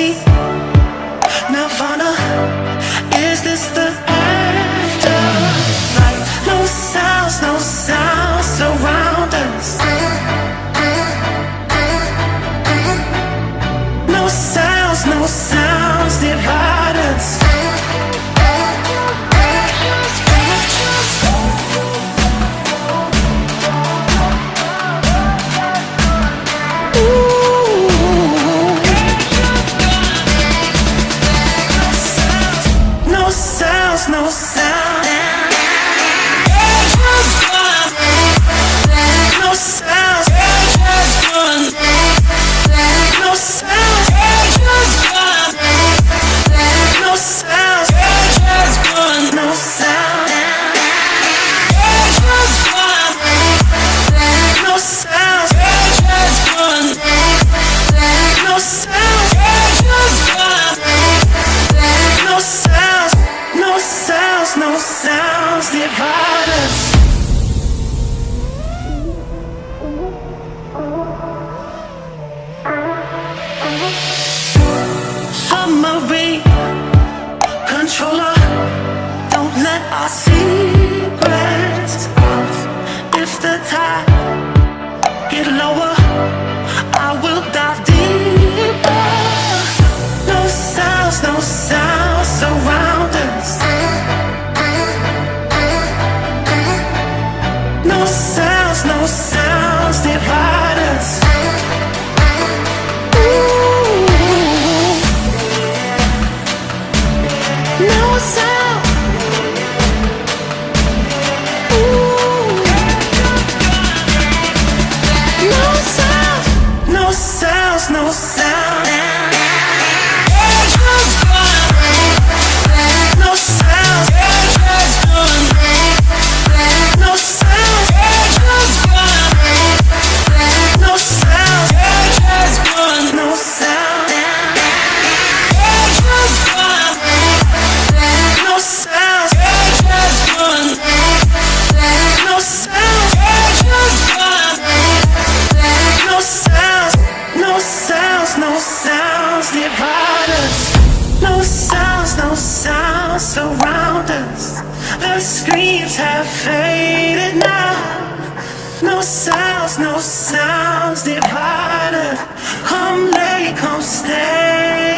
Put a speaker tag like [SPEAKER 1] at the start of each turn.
[SPEAKER 1] see Nirvana? Is this the afterlife? No sounds surround us. No sounds divide us. No sound. No sound. No sound. No sound. No sound. No sound. No sound. No sounds divide us. Submarine controller, don't let our secrets out. If the tide get lower, I will dive deeper. No sounds surround us. No sounds divide us. No sound. No sounds. No sound. No sound. No sound. No sound. No sound. No sound. No sound. No sounds divide us. No sounds surround us. The screams have faded now. No sounds divide us. Come lay, come stay.